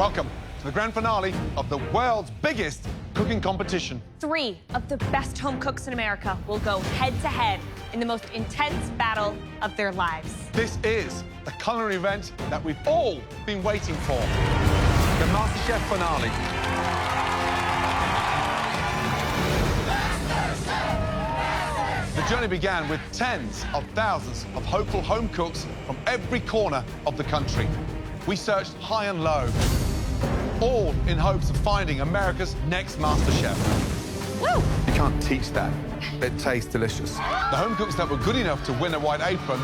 Welcome to the grand finale of the world's biggest cooking competition. 3 of the best home cooks in America will go head-to-head in the most intense battle of their lives. This is the culinary event that we've all been waiting for. The MasterChef finale. The journey began with tens of thousands of hopeful home cooks from every corner of the country. We searched high and low, all in hopes of finding America's next MasterChef. Woo! You can't teach that. It tastes delicious. The home cooks that were good enough to win a white apron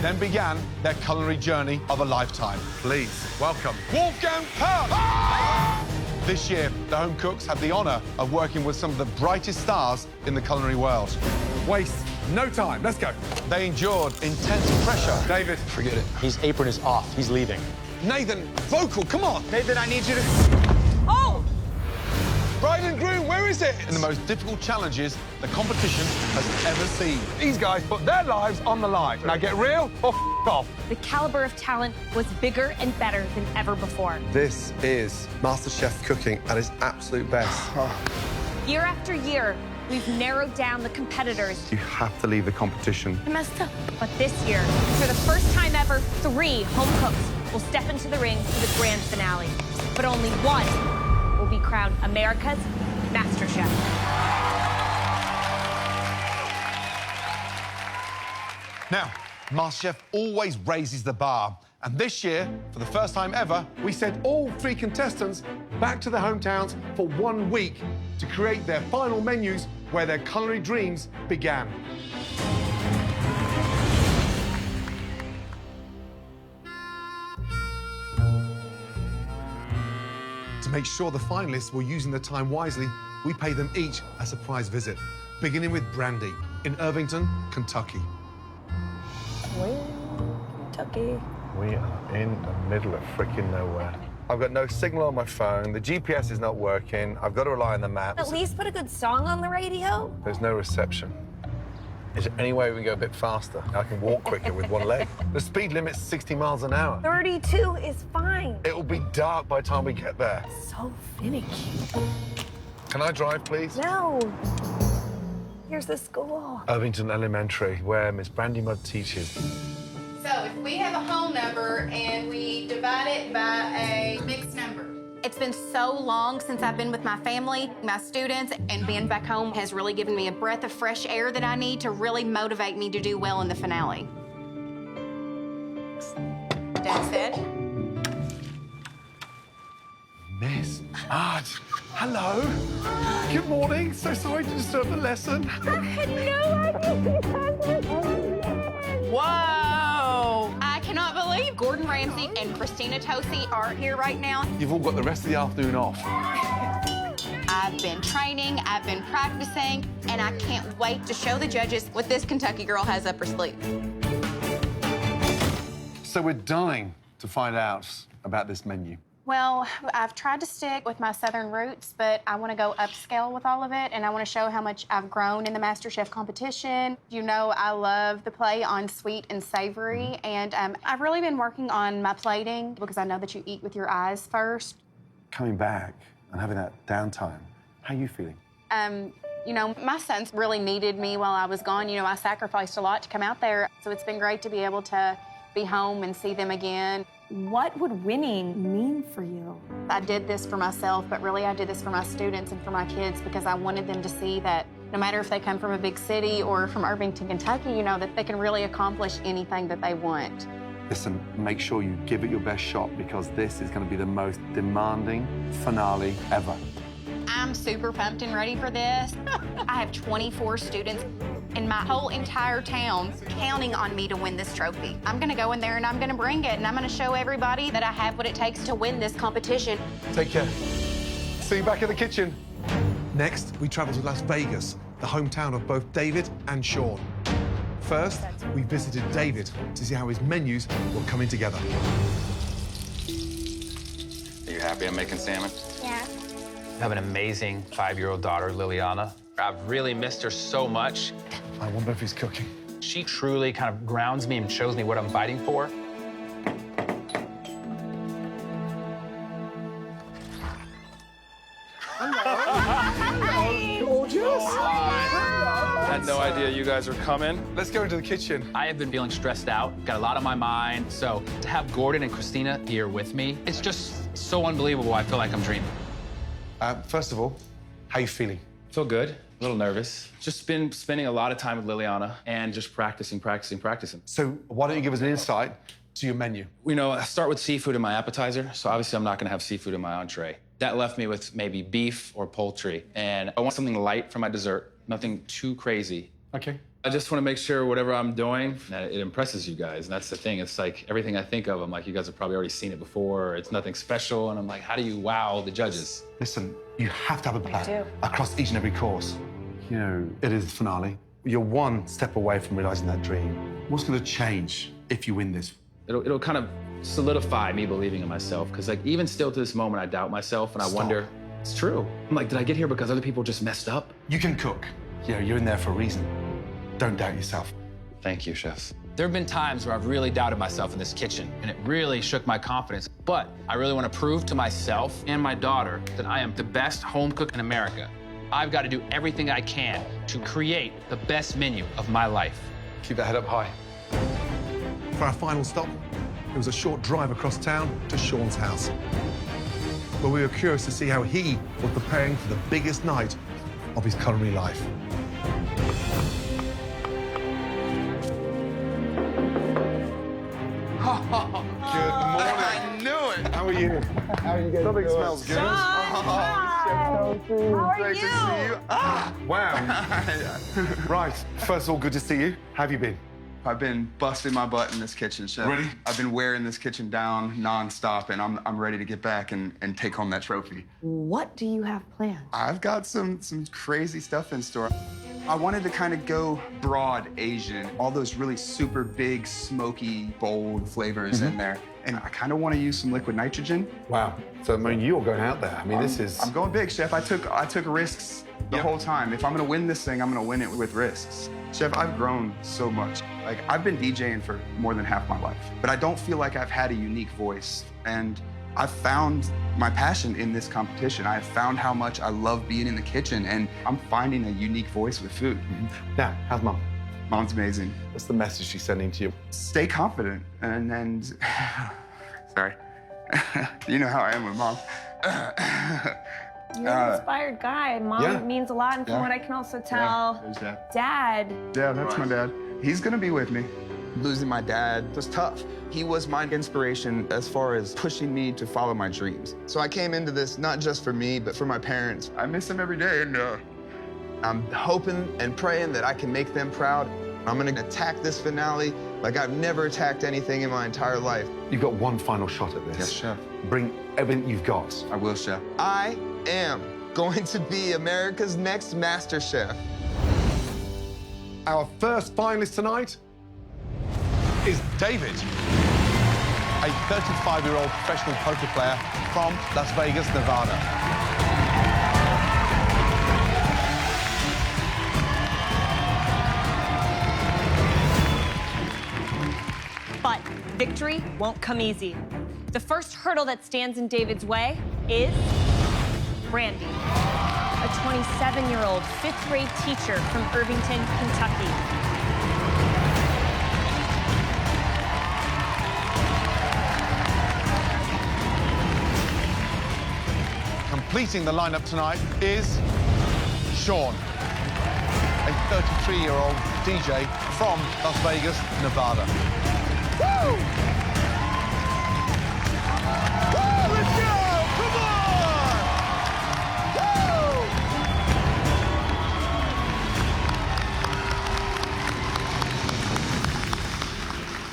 then began their culinary journey of a lifetime. Please welcome Wolfgang Puck! This year, the home cooks had the honor of working with some of the brightest stars in the culinary world. Waste no time. Let's go. They endured intense pressure. David. Forget it. His apron is off. He's leaving. Nathan, vocal, come on. Nathan, I need you to... Oh! Bride and groom, where is it? In the most difficult challenges the competition has ever seen. These guys put their lives on the line. Now get real or f off. The caliber of talent was bigger and better than ever before. This is MasterChef cooking at its absolute best. Year after year, we've narrowed down the competitors. You have to leave the competition. I messed up. But this year, for the first time ever, 3 home cooks will step into the ring for the grand finale. But only one will be crowned America's MasterChef. Now, MasterChef always raises the bar. And this year, for the first time ever, we sent all 3 contestants back to their hometowns for 1 week to create their final menus where their culinary dreams began. To make sure the finalists were using their time wisely, we paid them each a surprise visit, beginning with Brandy in Irvington, Kentucky. Kentucky. We are in the middle of freaking nowhere. I've got no signal on my phone. The GPS is not working. I've got to rely on the maps. At least put a good song on the radio. There's no reception. Is there any way we can go a bit faster? I can walk quicker with one leg. The speed limit's 60 miles an hour. 32 is fine. It'll be dark by the time we get there. So finicky. Can I drive, please? No. Here's the school. Irvington Elementary, where Miss Brandy Mudd teaches. So if we have a whole number and we divide it by a mixed number. It's been so long since I've been with my family, my students, and being back home has really given me a breath of fresh air that I need to really motivate me to do well in the finale. Dad said. Miss Mudd, hello. Good morning. So sorry to disturb the lesson. I had no idea. Whoa! I cannot believe Gordon Ramsay and Christina Tosi are here right now. You've all got the rest of the afternoon off. I've been training, I've been practicing, and I can't wait to show the judges what this Kentucky girl has up her sleeve. So we're dying to find out about this menu. Well, I've tried to stick with my Southern roots, but I want to go upscale with all of it, and I want to show how much I've grown in the MasterChef competition. You know, I love the play on sweet and savory, and I've really been working on my plating because I know that you eat with your eyes first. Coming back and having that downtime, how are you feeling? You know, my sons really needed me while I was gone. You know, I sacrificed a lot to come out there, so it's been great to be able to be home and see them again. What would winning mean for you? I did this for myself, but really I did this for my students and for my kids because I wanted them to see that no matter if they come from a big city or from Irvington, Kentucky, you know, that they can really accomplish anything that they want. Listen, make sure you give it your best shot because this is going to be the most demanding finale ever. I'm super pumped and ready for this. I have 24 students in my whole entire town counting on me to win this trophy. I'm gonna go in there and I'm gonna bring it and I'm gonna show everybody that I have what it takes to win this competition. Take care. See you back in the kitchen. Next, we travel to Las Vegas, the hometown of both David and Sean. First, we visited David to see how his menus were coming together. Are you happy I'm making salmon? Yeah. I have an amazing 5-year-old daughter, Liliana. I've really missed her so much. I wonder if he's cooking. She truly kind of grounds me and shows me what I'm fighting for. you guys are coming. Let's go into the kitchen. I have been feeling stressed out, got a lot on my mind. So to have Gordon and Christina here with me, it's just so unbelievable. I feel like I'm dreaming. First of all, how you feeling? Feel good, a little nervous. Just been spending a lot of time with Liliana and just practicing. So why don't you give us an insight to your menu? You know, I start with seafood in my appetizer, so obviously I'm not gonna have seafood in my entree. That left me with maybe beef or poultry, and I want something light for my dessert, nothing too crazy. Okay. I just want to make sure whatever I'm doing, that it impresses you guys, and that's the thing. It's like everything I think of, I'm like, you guys have probably already seen it before, it's nothing special, and I'm like, how do you wow the judges? Listen, you have to have a plan do. across each and every course. You know, it is the finale. You're one step away from realizing that dream. What's going to change if you win this? It'll kind of solidify me believing in myself, because like even still to this moment, I doubt myself, and I wonder, it's true. I'm like, did I get here because other people just messed up? You can cook. You know, you're in there for a reason. Don't doubt yourself. Thank you, chef. There have been times where I've really doubted myself in this kitchen, and it really shook my confidence. But I really want to prove to myself and my daughter that I am the best home cook in America. I've got to do everything I can to create the best menu of my life. Keep that head up high. For our final stop, it was a short drive across town to Sean's house, where we were curious to see how he was preparing for the biggest night of his culinary life. Good morning. I knew it. How are you? How are you guys? Something smells good. How are Great you? to see you. Ah! Wow. Right. First of all, good to see you. How have you been? I've been busting my butt in this kitchen, chef. Really? I've been wearing this kitchen down nonstop, and I'm ready to get back and take home that trophy. What do you have planned? I've got some crazy stuff in store. I wanted to kind of go broad Asian, all those really super big, smoky, bold flavors in there. And I kind of want to use some liquid nitrogen. Wow. So, I mean, you're going out there. I mean, this is... I'm going big, chef. I took risks the whole time. If I'm going to win this thing, I'm going to win it with risks. Chef, I've grown so much. Like, I've been DJing for more than half my life, but I don't feel like I've had a unique voice. And I've found my passion in this competition. I've found how much I love being in the kitchen, and I'm finding a unique voice with food. Now, how's Mum? Mom's amazing. What's the message she's sending to you? Stay confident, and sorry. You know how I am with Mom. You're an inspired guy. Mom Yeah. means a lot, and from Yeah. what I can also tell, There's Dad. Dad. Yeah, that's my dad. He's gonna be with me. Losing my dad was tough. He was my inspiration as far as pushing me to follow my dreams. So I came into this not just for me, but for my parents. I miss them every day, and I'm hoping and praying that I can make them proud. I'm gonna attack this finale like I've never attacked anything in my entire life. You've got one final shot at this. Yes, chef. Bring everything you've got. I will, chef. I am going to be America's next MasterChef. Our first finalist tonight is David, a 35-year-old professional poker player from Las Vegas, Nevada. But victory won't come easy. The first hurdle that stands in David's way is Brandy, a 27-year-old fifth-grade teacher from Irvington, Kentucky. Completing the lineup tonight is Sean, a 33-year-old DJ from Las Vegas, Nevada. Woo! Woo, let's go! Come on!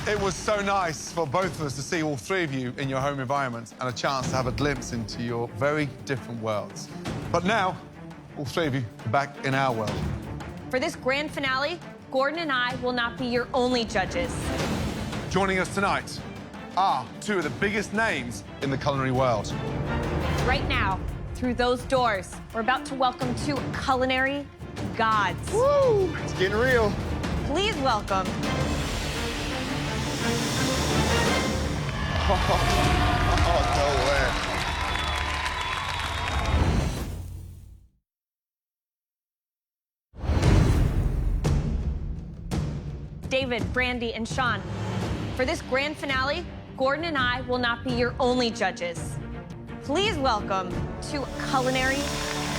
Woo! It was so nice for both of us to see all three of you in your home environment and a chance to have a glimpse into your very different worlds. But now, all three of you are back in our world. For this grand finale, Gordon and I will not be your only judges. Joining us tonight are two of the biggest names in the culinary world. Right now, through those doors, we're about to welcome two culinary gods. Woo! It's getting real. Please welcome Oh, no way. David, Brandy, and Sean. For this grand finale, Gordon and I will not be your only judges. Please welcome two culinary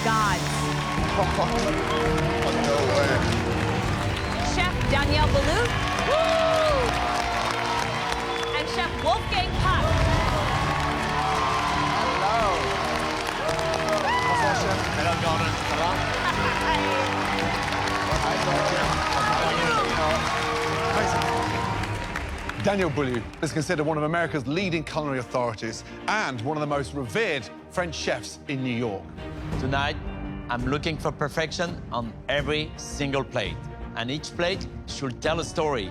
gods. No way. Chef Danielle Balut and Chef Wolfgang Puck. Hello. What's that, Chef? Hello, Gordon. Danielle Balut is considered one of America's leading culinary authorities and one of the most revered French chefs in New York. Tonight, I'm looking for perfection on every single plate. And each plate should tell a story.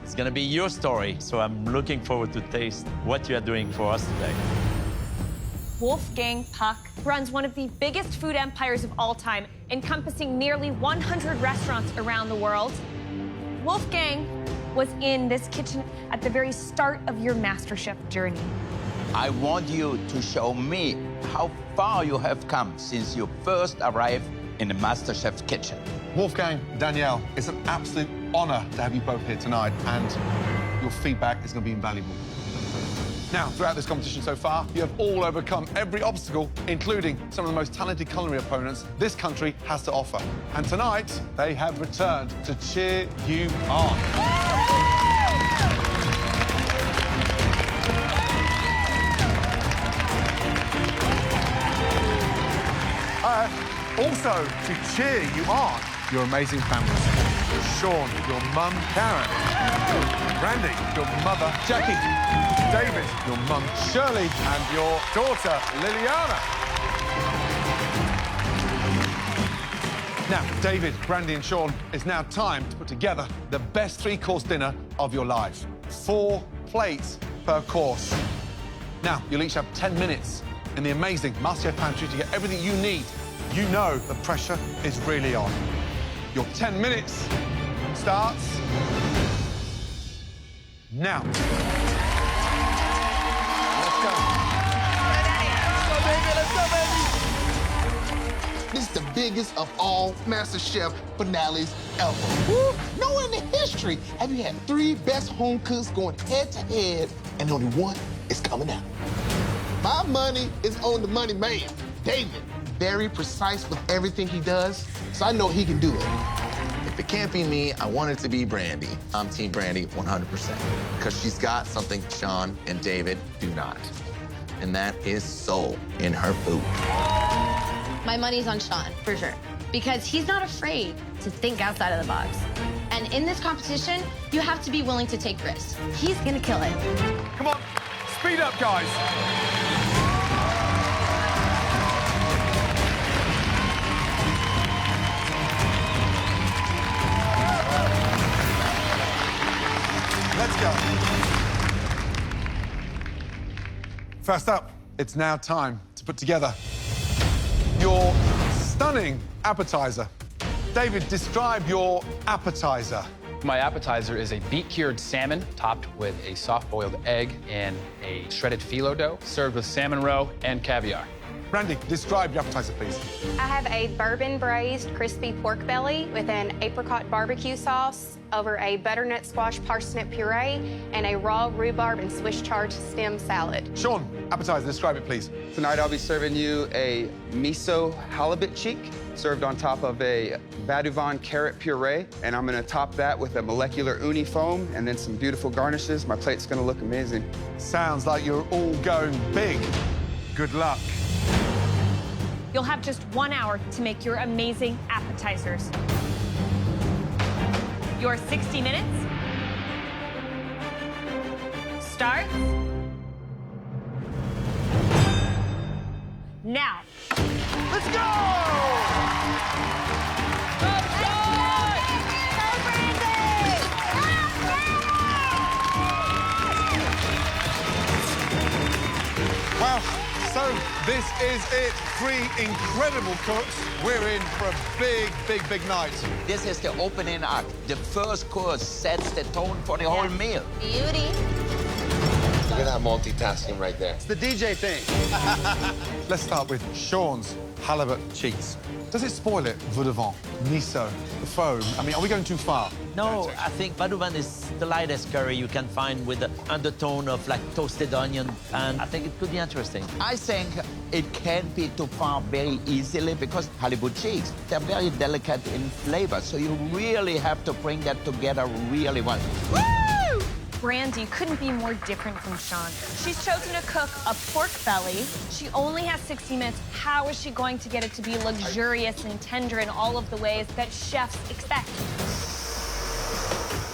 It's gonna be your story, so I'm looking forward to taste what you are doing for us today. Wolfgang Puck runs one of the biggest food empires of all time, encompassing nearly 100 restaurants around the world. Wolfgang was in this kitchen at the very start of your MasterChef journey. I want you to show me how far you have come since you first arrived in the MasterChef kitchen. Wolfgang, Danielle, it's an absolute honor to have you both here tonight, and your feedback is going to be invaluable. Now, throughout this competition so far, you have all overcome every obstacle, including some of the most talented culinary opponents this country has to offer. And tonight, they have returned to cheer you on. Also, to cheer you on, your amazing families. Sean, your mum, Karen. Randy, your mother, Jackie. David, your mum, Shirley, and your daughter, Liliana. Now, David, Brandy, and Sean, it's now time to put together the best three-course dinner of your lives. 4 plates per course. Now, you'll each have 10 minutes in the amazing MasterChef pantry to get everything you need. You know the pressure is really on. Your 10 minutes starts now. Let's go. Let's go, baby. This is the biggest of all MasterChef finales ever. Woo. Nowhere in the history have you had 3 best home cooks going head-to-head, and only one is coming out. My money is on the money man, David. Very precise with everything he does, so I know he can do it. If it can't be me, I want it to be Brandy. I'm Team Brandy 100%, because she's got something Sean and David do not, and that is soul in her food. My money's on Sean, for sure, because he's not afraid to think outside of the box. And in this competition, you have to be willing to take risks. He's gonna kill it. Come on, speed up, guys. Let's go. First up, it's now time to put together your stunning appetizer. David, describe your appetizer. My appetizer is a beet-cured salmon topped with a soft-boiled egg and a shredded phyllo dough, served with salmon roe and caviar. Randy, describe your appetizer, please. I have a bourbon-braised crispy pork belly with an apricot barbecue sauce over a butternut squash parsnip puree and a raw rhubarb and Swiss chard stem salad. Sean, appetizer, describe it, please. Tonight I'll be serving you a miso halibut cheek served on top of a Vadouvan carrot puree, and I'm gonna top that with a molecular uni foam and then some beautiful garnishes. My plate's gonna look amazing. Sounds like you're all going big. Good luck. You'll have just 1 hour to make your amazing appetizers. Your 60 minutes starts now. Let's go! Well, so this is it. 3 incredible cooks. We're in for a big, big, big night. This is the opening act. The first course sets the tone for the whole meal. Beauty. Look at that multitasking right there. It's the DJ thing. Let's start with Sean's halibut cheese. Does it spoil it, veau de vin, miso, the foam? I mean, are we going too far? No, I think veau de vin is the lightest curry you can find with the undertone of like toasted onion, and I think it could be interesting. I think it can't be too far very easily because halibut cheeks, they're very delicate in flavor, so you really have to bring that together really well. Woo! Brandy couldn't be more different from Sean. She's chosen to cook a pork belly. She only has 60 minutes. How is she going to get it to be luxurious and tender in all of the ways that chefs expect?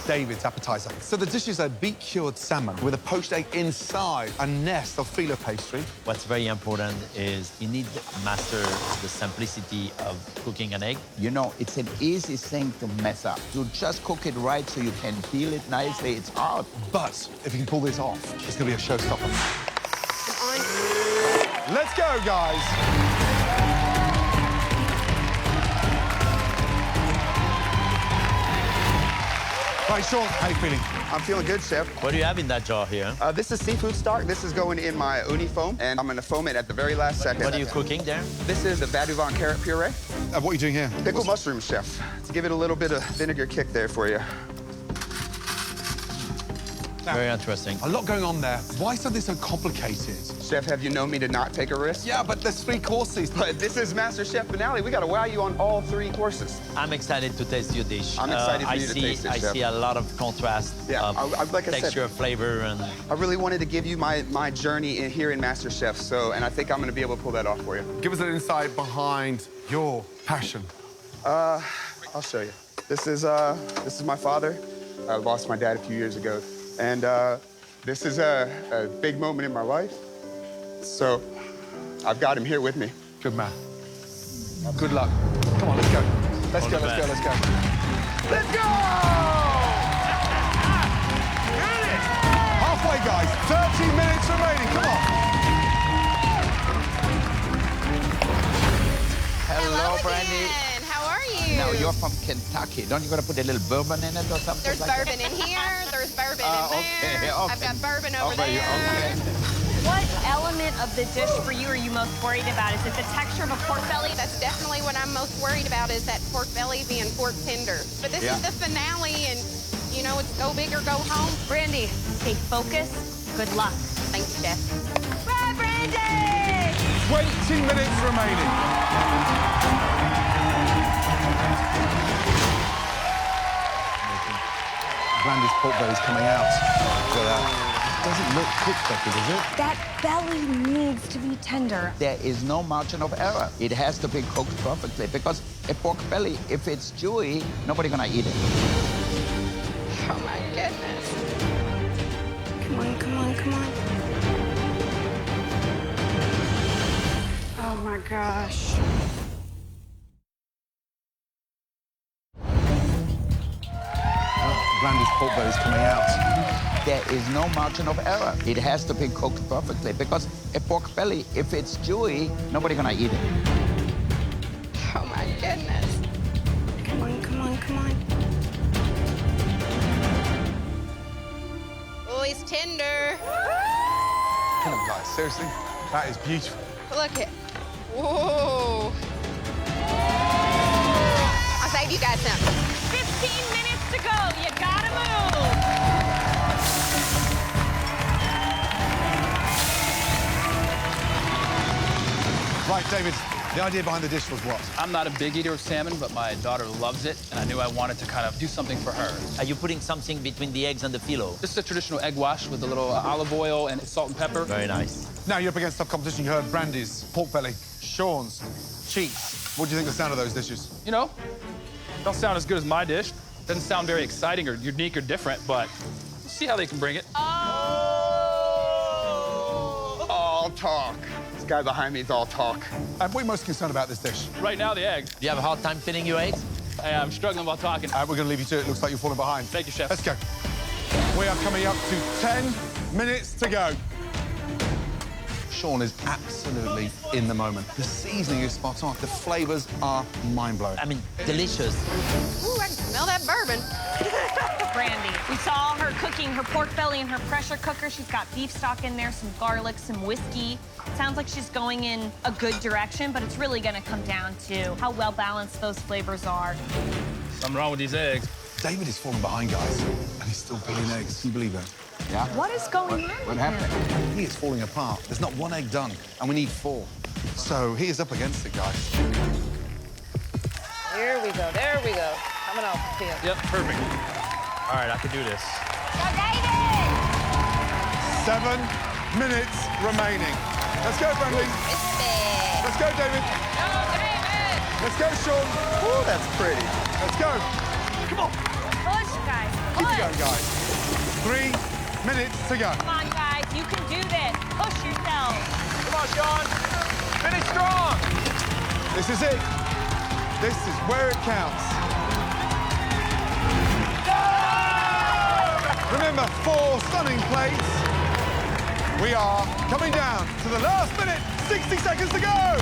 David's appetizer. So the dish is a beet-cured salmon with a poached egg inside a nest of filo pastry. What's very important is you need to master the simplicity of cooking an egg. You know, it's an easy thing to mess up. You just cook it right so you can peel it nicely. It's hard. But if you can pull this off, it's going to be a showstopper. Let's go, guys. Right, Sean, how are you feeling? I'm feeling good, Chef. What do you have in that jar here? This is seafood stock. This is going in my uni foam, and I'm going to foam it at the very last second. What are you cooking there? This is the Badouvan carrot puree. What are you doing here? Pickled mushrooms, Chef. To give it a little bit of vinegar kick there for you. Now, very interesting. A lot going on there. Why is something so complicated? Chef, have you known me to not take a risk? Yeah, but there's 3 courses. But this is MasterChef finale. We got to wow you on all 3 courses. I'm excited to taste your dish. I'm excited for you to taste it, I Chef. see a lot of contrast, like texture, flavor, and... I really wanted to give you my journey here in MasterChef, and I think I'm going to be able to pull that off for you. Give us an insight behind your passion. I'll show you. This is my father. I lost my dad a few years ago. And this is a big moment in my life. So I've got him here with me. Good man. Good luck. Come on, let's go. Let's go. Let's go. Halfway, guys. 30 minutes remaining. Come on. Hello, Brandy. Again. How are you? Now, you're from Kentucky. Don't you got to put a little bourbon in it or something? There's like bourbon in here. There's bourbon in there. I've got bourbon over there. Okay. What element of the dish for you are you most worried about? Is it the texture of a pork belly? That's definitely what I'm most worried about, is that pork belly being pork tender. But this is the finale, and, you know, it's go big or go home. Brandy, stay focused. Good luck. Thanks, Chef. Bye, Brandy! 20 minutes remaining. Brandy's pork belly's coming out. Doesn't look cooked, Becky, does it? That belly needs to be tender. There is no margin of error. It has to be cooked perfectly because a pork belly, if it's chewy, nobody's gonna eat it. Oh, my goodness. Come on, come on, come on. Oh, my gosh. Brandy's pork belly's coming out. There is no margin of error. It has to be cooked perfectly because a pork belly, if it's chewy, nobody's gonna eat it. Oh, my goodness. Come on, come on, come on. Oh, he's tender. Come on, guys, seriously? That is beautiful. Look it. Whoa. I'll save you guys some. 15 minutes to go. You gotta move. Right, David, the idea behind the dish was what? I'm not a big eater of salmon, but my daughter loves it, and I knew I wanted to kind of do something for her. Are you putting something between the eggs and the phyllo? This is a traditional egg wash with a little olive oil and salt and pepper. Very nice. Now you're up against tough competition. You heard Brandy's pork belly, Sean's cheeks. What do you think of the sound of those dishes? You know, don't sound as good as my dish. Doesn't sound very exciting or unique or different, but we'll see how they can bring it. All talk. This guy behind me is all talk. And what are you most concerned about this dish? Right now, the egg. Do you have a hard time filling your eggs? I'm struggling while talking. We're going to leave you to it. Looks like you're falling behind. Thank you, Chef. Let's go. We are coming up to 10 minutes to go. Sean is absolutely in the moment. The seasoning is spot on. The flavors are mind-blowing. I mean, delicious. Ooh, I can smell that bourbon. Brandy. We saw her cooking her pork belly in her pressure cooker. She's got beef stock in there, some garlic, some whiskey. Sounds like she's going in a good direction, but it's really gonna come down to how well balanced those flavors are. Something wrong with these eggs. David is falling behind, guys, and he's still peeling eggs. Can you believe that? Yeah. What is going on with him? He is falling apart. There's not one egg done, and we need 4. So he is up against it, guys. Here we go. There we go. Coming off the pin. Yep, perfect. All right, I can do this. Go, David! 7 minutes remaining. Let's go, Brandy. Let's go, David. Go, David! Let's go, Sean. Oh, that's pretty. Let's go. Come on. Push, guys. Keep Push. it going, guys. 3 minutes to go. Come on, guys. You can do this. Push yourselves. Come on, Sean. Finish strong. This is it. This is where it counts. Remember, 4 stunning plates. We are coming down to the last minute. 60 seconds to go.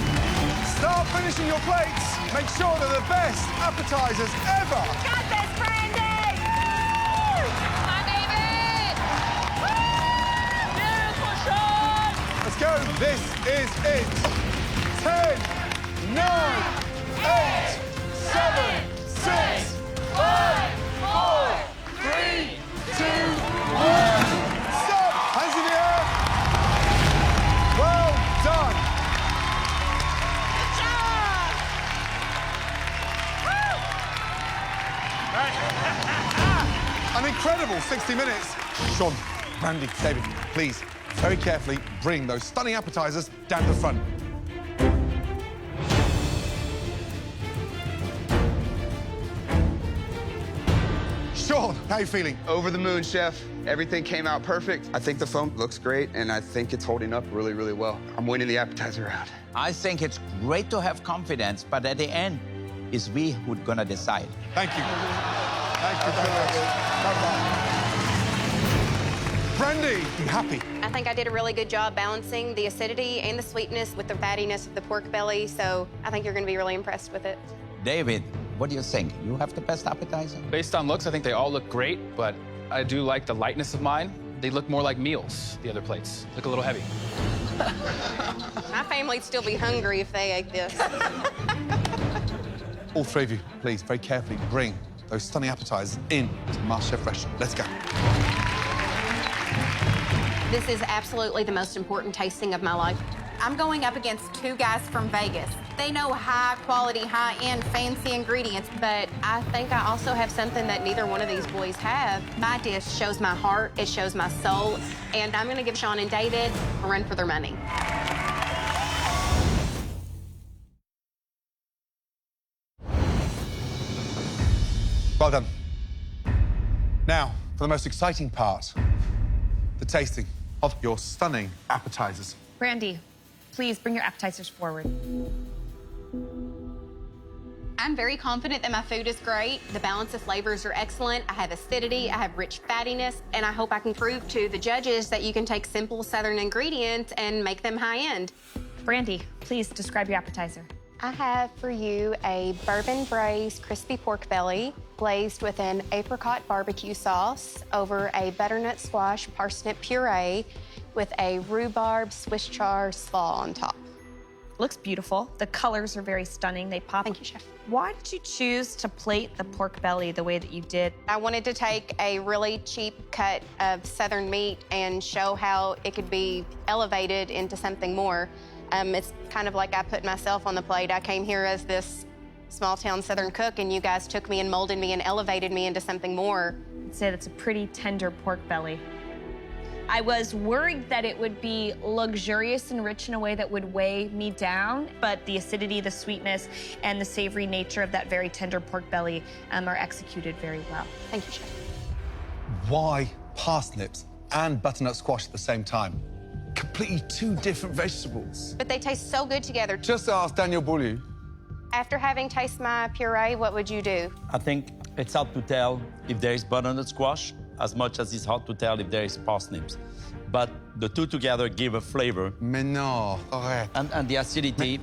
Start finishing your plates. Make sure they're the best appetizers ever. Got this, Brandy! Come on, David! Beautiful shot! Let's go. This is it. 10, 9, 8, 7, 6, 5, 4, 3, 2, 1. Stop. Hands in the air. Well done. Good job! An incredible 60 minutes. Sean, Brandy, David, please, very carefully bring those stunning appetizers down to the front. Sean, how are you feeling? Over the moon, chef. Everything came out perfect. I think the foam looks great, and I think it's holding up really, really well. I'm winning the appetizer round. I think it's great to have confidence, but at the end, it's we who's gonna decide. Thank you. Thank you so much. Brandy, you happy? I think I did a really good job balancing the acidity and the sweetness with the fattiness of the pork belly, so I think you're going to be really impressed with it. David, what do you think? You have the best appetizer? Based on looks, I think they all look great, but I do like the lightness of mine. They look more like meals, the other plates. Look a little heavy. My family'd still be hungry if they ate this. All 3 of you, please, very carefully bring those stunning appetizers in to the MasterChef restaurant. Let's go. This is absolutely the most important tasting of my life. I'm going up against 2 guys from Vegas. They know high quality, high-end, fancy ingredients, but I think I also have something that neither one of these boys have. My dish shows my heart, it shows my soul, and I'm gonna give Sean and David a run for their money. Well done. Now, for the most exciting part, the tasting of your stunning appetizers. Brandy, please bring your appetizers forward. I'm very confident that my food is great. The balance of flavors are excellent. I have acidity, I have rich fattiness, and I hope I can prove to the judges that you can take simple Southern ingredients and make them high-end. Brandy, please describe your appetizer. I have for you a bourbon braised crispy pork belly glazed with an apricot barbecue sauce over a butternut squash parsnip puree with a rhubarb Swiss chard slaw on top. Looks beautiful. The colors are very stunning. They pop. Thank you, chef. Why did you choose to plate the pork belly the way that you did? I wanted to take a really cheap cut of Southern meat and show how it could be elevated into something more. It's kind of like I put myself on the plate. I came here as this small-town Southern cook, and you guys took me and molded me and elevated me into something more. I'd say that's a pretty tender pork belly. I was worried that it would be luxurious and rich in a way that would weigh me down, but the acidity, the sweetness, and the savory nature of that very tender pork belly are executed very well. Thank you, chef. Why parsnips and butternut squash at the same time? Completely 2 different vegetables. But they taste so good together. Just ask Daniel Boulou. After having tasted my puree, what would you do? I think it's hard to tell if there is butternut squash as much as it's hard to tell if there is parsnips. But the 2 together give a flavor. Mais non, arrête. And the acidity.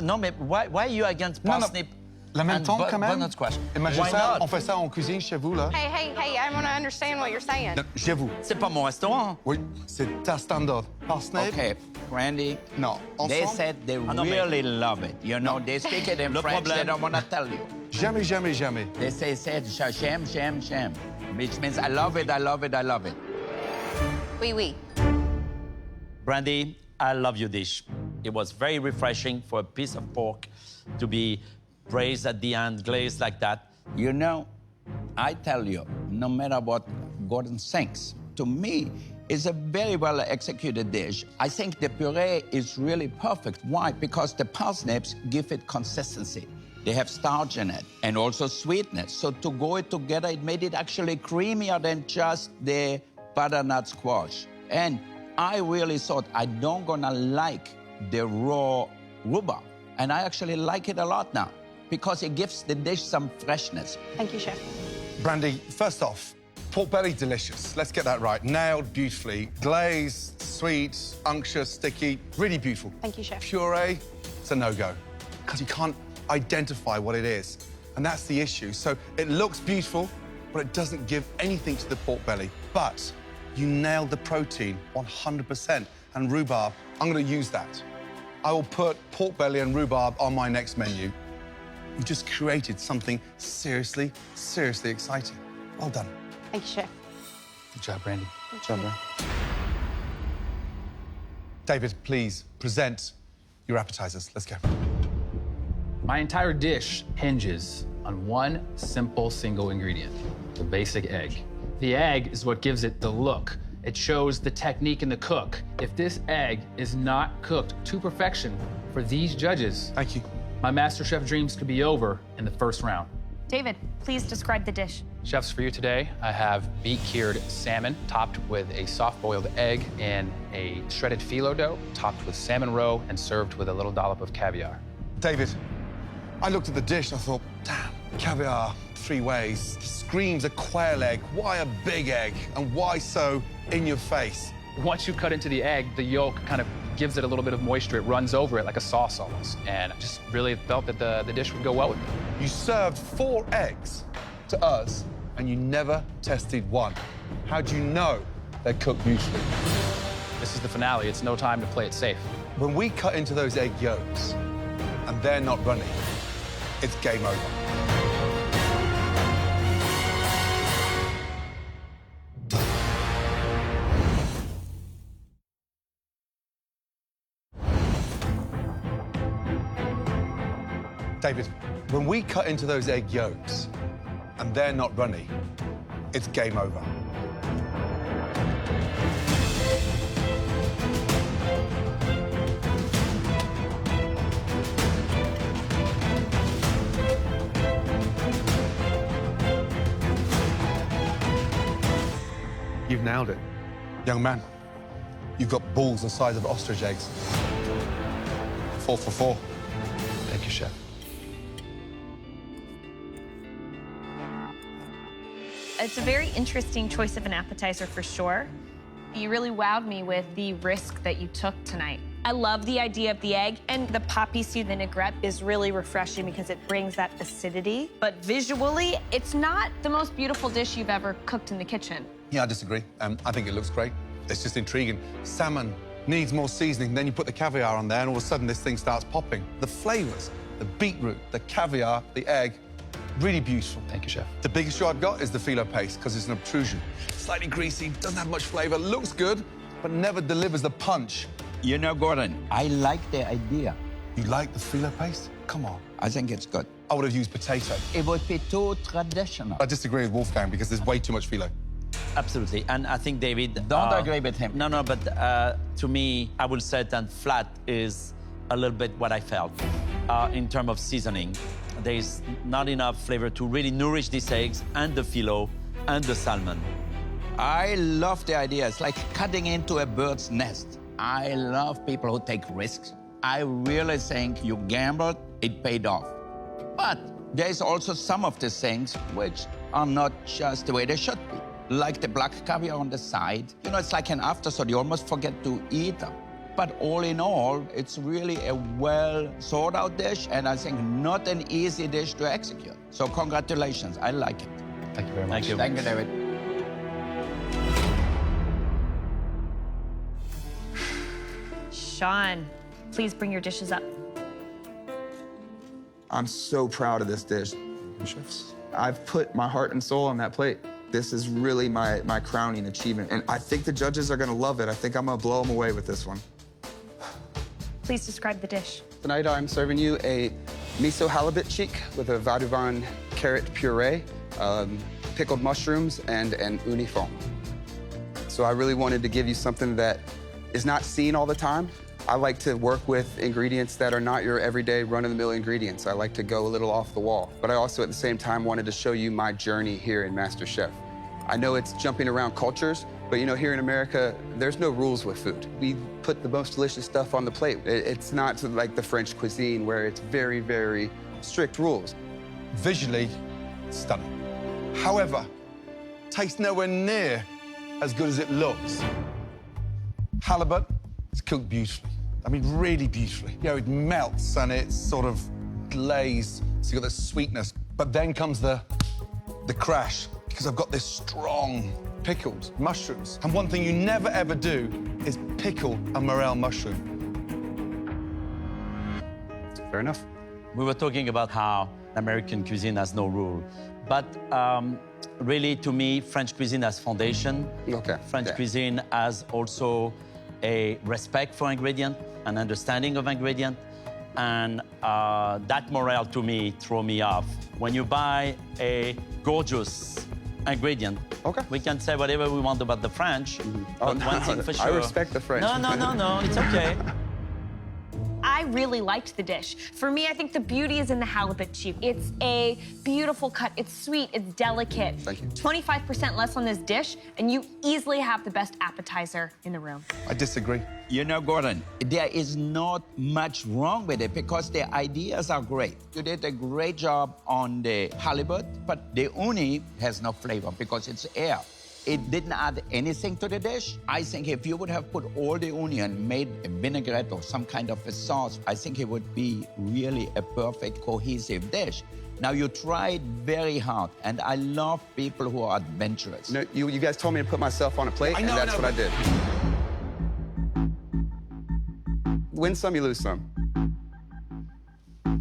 No, but why are you against parsnip? La même temps, quand même. Bonne question. Imagine Why ça, not? on fait ça en cuisine chez vous, là. Hey, I want to understand what you're saying. Non, chez vous. C'est pas mon restaurant. Oui, c'est ta standard. Parsnip. Okay, Randy. Non, They ensemble. said they non, mais- really love it. You know, they speak it in Le French. They problème- don't want to tell you. Jamais, jamais, jamais. They say j'aime, which means I love it, I love it, I love it. Oui. Brandy, I love your dish. It was very refreshing for a piece of pork to be braised at the end, glazed like that. You know, I tell you, no matter what Gordon thinks, to me, it's a very well executed dish. I think the puree is really perfect. Why? Because the parsnips give it consistency. They have starch in it and also sweetness. So to go it together, it made it actually creamier than just the butternut squash. And I really thought I don't gonna like the raw rhubarb. And I actually like it a lot now because it gives the dish some freshness. Thank you, Chef. Brandy, first off, pork belly, delicious. Let's get that right. Nailed beautifully. Glazed, sweet, unctuous, sticky, really beautiful. Thank you, Chef. Puree, it's a no-go because you can't identify what it is. And that's the issue. So it looks beautiful, but it doesn't give anything to the pork belly. But you nailed the protein 100%. And rhubarb, I'm going to use that. I will put pork belly and rhubarb on my next menu. You've just created something seriously, seriously exciting. Well done. Thank you, Chef. Good job, Brandy. Good job, man. David, please present your appetizers. Let's go. My entire dish hinges on one simple single ingredient, the basic egg. The egg is what gives it the look. It shows the technique in the cook. If this egg is not cooked to perfection for these judges, thank you. My MasterChef dreams could be over in the first round. David, please describe the dish. Chefs, for you today, I have beet-cured salmon topped with a soft-boiled egg and a shredded phyllo dough topped with salmon roe and served with a little dollop of caviar. David, I looked at the dish and I thought, damn, caviar 3 ways. Screams a quail egg. Why a big egg? And why so in your face? Once you cut into the egg, the yolk kind of gives it a little bit of moisture. It runs over it like a sauce almost. And I just really felt that the dish would go well with it. You served 4 eggs to us and you never tested one. How'd you know they're cooked beautifully? This is the finale. It's no time to play it safe. When we cut into those egg yolks and they're not running, it's game over. David, when we cut into those egg yolks and they're not runny, it's game over. You've nailed it. Young man, you've got balls the size of ostrich eggs. 4 for 4. Thank you, Chef. It's a very interesting choice of an appetizer for sure. You really wowed me with the risk that you took tonight. I love the idea of the egg, and the poppy seed vinaigrette is really refreshing because it brings that acidity. But visually, it's not the most beautiful dish you've ever cooked in the kitchen. Yeah, I disagree. I think it looks great. It's just intriguing. Salmon needs more seasoning. Then you put the caviar on there, and all of a sudden this thing starts popping. The flavors, the beetroot, the caviar, the egg, really beautiful. Thank you, Chef. The biggest issue I've got is the phyllo paste because it's an obtrusion. Slightly greasy, doesn't have much flavor, looks good, but never delivers the punch. You know, Gordon, I like the idea. You like the phyllo paste? Come on. I think it's good. I would have used potato. It would be too traditional. I disagree with Wolfgang because there's way too much phyllo. Absolutely. And I think, David... Don't agree with him. No, but to me, I would say that flat is a little bit what I felt in terms of seasoning. There's not enough flavor to really nourish these eggs and the phyllo and the salmon. I love the idea. It's like cutting into a bird's nest. I love people who take risks. I really think you gambled, it paid off. But there's also some of the things which are not just the way they should be. Like the black caviar on the side. You know, it's like an afterthought. You almost forget to eat them. But all in all, it's really a well thought out dish, and I think not an easy dish to execute. So congratulations, I like it. Thank you very much. Thank you. Thank you, David. Sean, please bring your dishes up. I'm so proud of this dish. I've put my heart and soul on that plate. This is really my crowning achievement. And I think the judges are gonna love it. I think I'm gonna blow them away with this one. Please describe the dish. Tonight I'm serving you a miso halibut cheek with a vadouvan carrot puree, pickled mushrooms, and an uni foam. So I really wanted to give you something that is not seen all the time. I like to work with ingredients that are not your everyday run-of-the-mill ingredients. I like to go a little off the wall. But I also, at the same time, wanted to show you my journey here in MasterChef. I know it's jumping around cultures, but you know, here in America, there's no rules with food. We put the most delicious stuff on the plate. It's not like the French cuisine where it's very, very strict rules. Visually stunning. However, tastes nowhere near as good as it looks. Halibut, it's cooked beautifully. I mean, really beautifully. You know, it melts and it's sort of glazed, so you've got this sweetness. But then comes the crash, because I've got this strong pickled mushrooms. And one thing you never, ever do is pickle a morel mushroom. Fair enough. We were talking about how American cuisine has no rule. But really, to me, French cuisine has foundation. Okay. French cuisine has also a respect for ingredient, an understanding of ingredient, and that morale to me throw me off. When you buy a gorgeous ingredient, we can say whatever we want about the French, but one thing for sure. I respect the French. No, it's okay. I really liked the dish. For me, I think the beauty is in the halibut cheek. It's a beautiful cut. It's sweet. It's delicate. Thank you. 25% less on this dish, and you easily have the best appetizer in the room. I disagree. You know, Gordon, there is not much wrong with it because the ideas are great. You did a great job on the halibut, but the uni has no flavor because it's air. It didn't add anything to the dish. I think if you would have put all the onion, made a vinaigrette or some kind of a sauce, I think it would be really a perfect, cohesive dish. Now, you tried very hard, and I love people who are adventurous. No, you guys told me to put myself on a plate, and that's what I did. Win some, you lose some.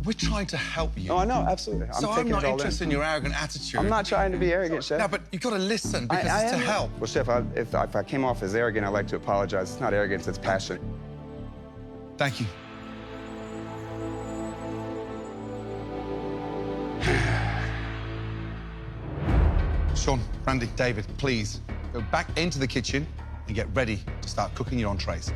We're trying to help you. Oh, I know, absolutely. I'm not interested in your arrogant attitude. I'm not trying to be arrogant, Chef. No, but you've got to listen because it's to help. Well, Chef, if I came off as arrogant, I'd like to apologize. It's not arrogance, it's passion. Thank you. Sean, Randy, David, please go back into the kitchen and get ready to start cooking your entrees.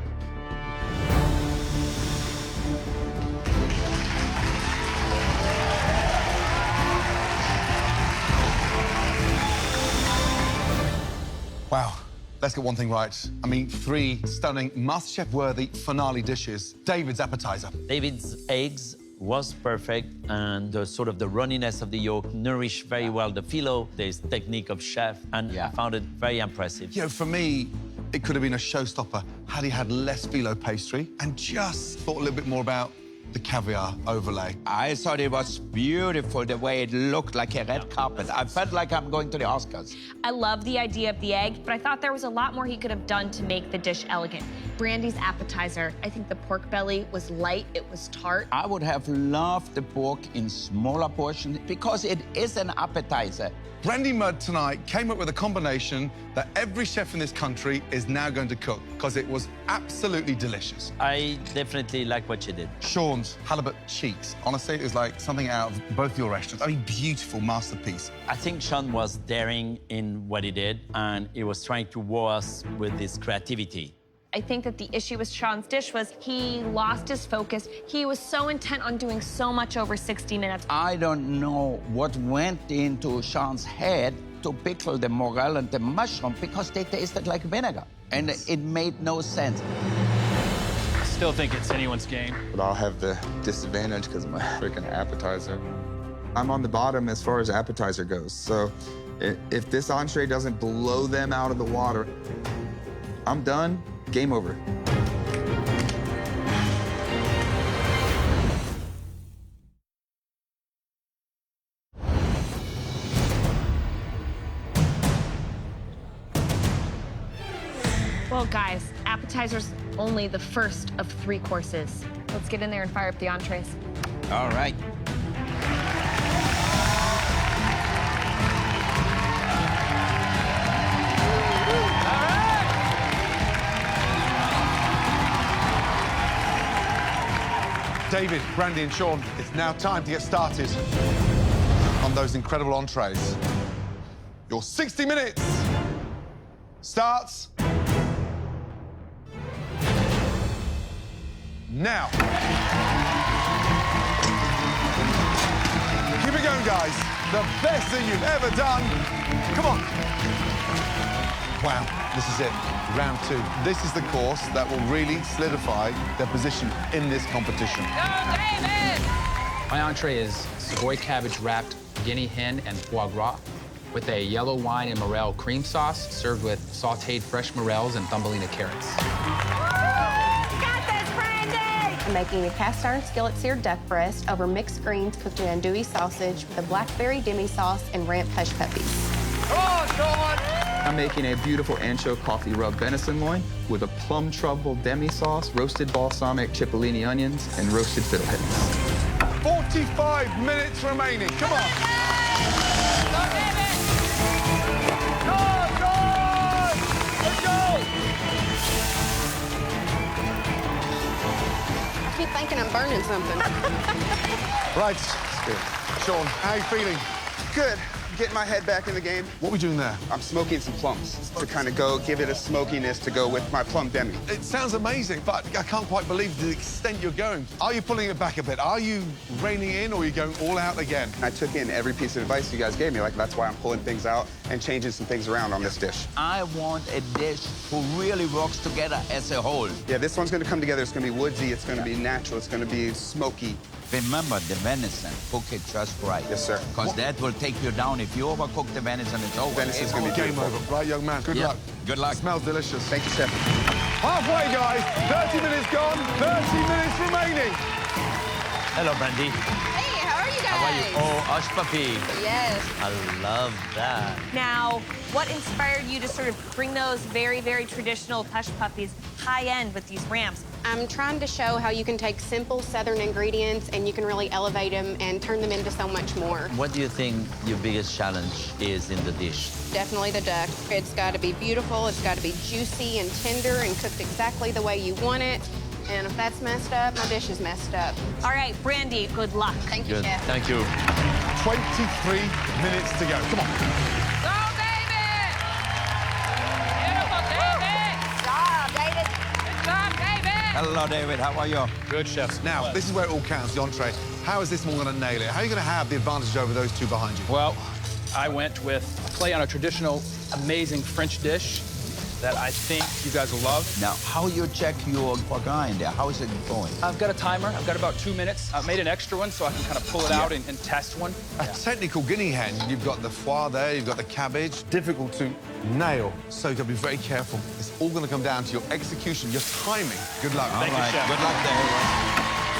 Wow, let's get one thing right. I mean, 3 stunning MasterChef-worthy finale dishes. David's appetizer. David's eggs was perfect, and the sort of the runniness of the yolk nourished very well the phyllo, the technique of chef, and I found it very impressive. You know, for me, it could have been a showstopper had he had less phyllo pastry and just thought a little bit more about the caviar overlay. I thought it was beautiful, the way it looked like a red carpet. I felt like I'm going to the Oscars. I love the idea of the egg, but I thought there was a lot more he could have done to make the dish elegant. Brandy's appetizer, I think the pork belly was light, it was tart. I would have loved the pork in smaller portions because it is an appetizer. Brandy Mudd tonight came up with a combination that every chef in this country is now going to cook because it was absolutely delicious. I definitely like what you did. Sean's halibut cheeks. Honestly, it was like something out of both your restaurants. I mean, beautiful masterpiece. I think Sean was daring in what he did, and he was trying to wow us with his creativity. I think that the issue with Sean's dish was he lost his focus. He was so intent on doing so much over 60 minutes. I don't know what went into Sean's head to pickle the morel and the mushroom because they tasted like vinegar, and it made no sense. I still think it's anyone's game. But I'll have the disadvantage because of my freaking appetizer. I'm on the bottom as far as appetizer goes, so if this entree doesn't blow them out of the water, I'm done. Game over. Well, guys, appetizer's only the first of 3 courses. Let's get in there and fire up the entrees. All right. David, Brandy, and Sean, it's now time to get started on those incredible entrees. Your 60 minutes starts now. Keep it going, guys. The best that you've ever done. Come on. Wow, this is it. Round 2. This is the course that will really solidify their position in this competition. Go, David! My entree is Savoy cabbage wrapped guinea hen and foie gras with a yellow wine and morel cream sauce served with sauteed fresh morels and thumbelina carrots. Got this, Brandy! I'm making a cast iron skillet seared duck breast over mixed greens cooked in andouille sausage with a blackberry demi sauce and ramp hush puppies. I'm making a beautiful ancho coffee rub venison loin with a plum truffle demi sauce, roasted balsamic cipollini onions, and roasted fiddleheads. 45 minutes remaining. Come on. Go, David! Let's go! I keep thinking I'm burning something. Right. Sean, how are you feeling? Good. Getting my head back in the game. What are we doing there? I'm smoking some plums to kind of give it a smokiness to go with my plum demi. It sounds amazing, but I can't quite believe the extent you're going. Are you pulling it back a bit? Are you reining in, or are you going all out again? I took in every piece of advice you guys gave me. Like, that's why I'm pulling things out and changing some things around on this dish. I want a dish who really works together as a whole. Yeah, this one's going to come together. It's going to be woodsy. It's going to be natural. It's going to be smoky. Remember the venison, cook it just right. Yes, sir. Because that will take you down. If you overcook the venison, it's over. Venison's going to be Game over. Right, young man. Good luck. Good luck. Smells delicious. Thank you, chef. Halfway, guys. 30 minutes gone. 30 minutes remaining. Hello, Brandy. Hey, how are you guys? How are you? Oh, hush puppy. Yes. I love that. Now, what inspired you to sort of bring those very, very traditional hush puppies high-end with these ramps? I'm trying to show how you can take simple Southern ingredients and you can really elevate them and turn them into so much more. What do you think your biggest challenge is in the dish? Definitely the duck. It's got to be beautiful, it's got to be juicy and tender and cooked exactly the way you want it. And if that's messed up, my dish is messed up. All right, Brandy, good luck. Thank you, Good. chef. Thank you. 23 minutes to go. Come on. Go, David! Beautiful, David! Good job, David. Good job, David! Hello, David. How are you? Good, chefs. Now, this is where it all counts, the entree. How is this one going to nail it? How are you going to have the advantage over those two behind you? Well, I went with a play on a traditional, amazing French dish that I think you guys will love. Now, how you check your foie gras in there? How is it going? I've got a timer. I've got about 2 minutes. I've made an extra one so I can kind of pull it out and test one. A technical guinea hen. You've got the foie there, you've got the cabbage. Difficult to nail, so you've got to be very careful. It's all going to come down to your execution, your timing. Good luck. All right. Good luck, David.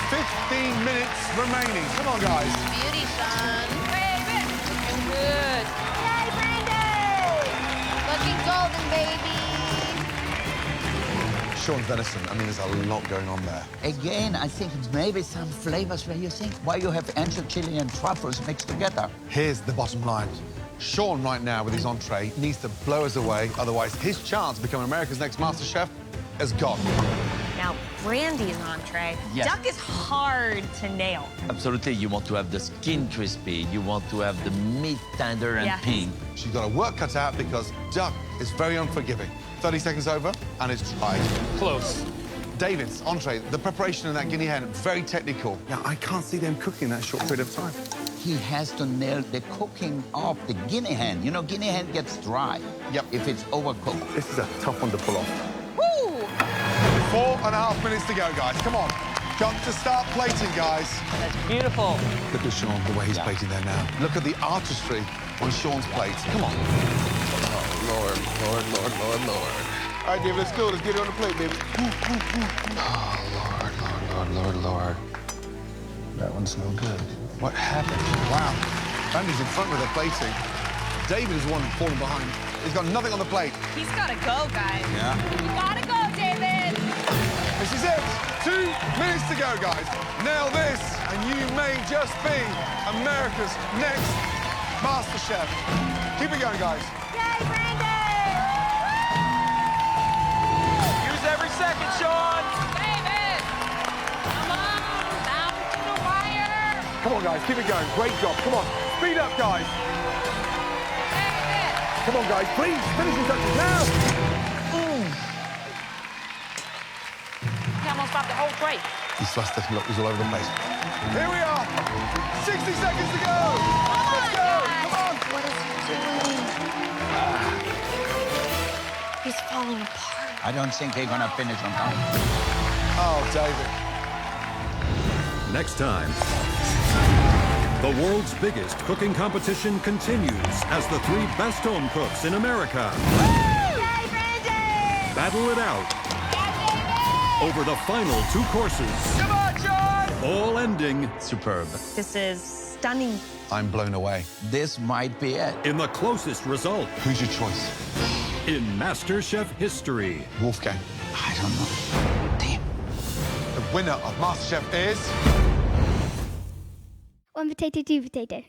15 minutes remaining. Come on, guys. Beauty, Sean. David! Looking good. Yay, Brandy! Looking golden, baby. Sean's venison. I mean, there's a lot going on there. Again, I think maybe some flavors where you think why you have ancho chili and truffles mixed together. Here's the bottom line. Sean, right now, with his entree, needs to blow us away. Otherwise, his chance to become America's next MasterChef is gone. Now, Brandy's entree. Yes. Duck is hard to nail. Absolutely. You want to have the skin crispy. You want to have the meat tender and Yes. pink. She's got her work cut out because duck is very unforgiving. 30 seconds over, and it's dry. Close. David's entree, the preparation of that guinea hen, very technical. Now, I can't see them cooking in that short period of time. He has to nail the cooking of the guinea hen. You know, guinea hen gets dry. Yep. If it's overcooked. This is a tough one to pull off. Woo! 4.5 minutes to go, guys. Come on. Got to start plating, guys. That's beautiful. Look at Sean, the way he's plating there now. Look at the artistry on Sean's plate. Come on. Oh, Lord, Lord, Lord, Lord, Lord. All right, David, let's go. Let's get it on the plate, baby. Oh, Lord, Lord, Lord, Lord, Lord. That one's no good. What happened? Wow. Brandy's in front with her plating. David is the one falling behind. He's got nothing on the plate. He's got to go, guys. Yeah. You got This is it. 2 minutes to go, guys. Nail this, and you may just be America's next MasterChef. Keep it going, guys. Yay, Brandy! Use every second, Sean. David! Come on, down to the wire. Come on, guys, keep it going. Great job. Come on, speed up, guys. Come on, guys, please, finishing touches now. Come on, stop the whole plate. He's flustered. Look, he's all over the place. Here we are. 60 seconds to go. Let's go. Come on. What is he doing? He's falling apart. I don't think he's gonna finish on time. Oh, David. Next time, the world's biggest cooking competition continues as the 3 best home cooks in America battle it out over the final 2 courses. Come on, Sean! All ending superb. This is stunning. I'm blown away. This might be it. In the closest result. Who's your choice? In MasterChef history. Wolfgang. I don't know. Damn. The winner of MasterChef is... 1 potato, 2 potato.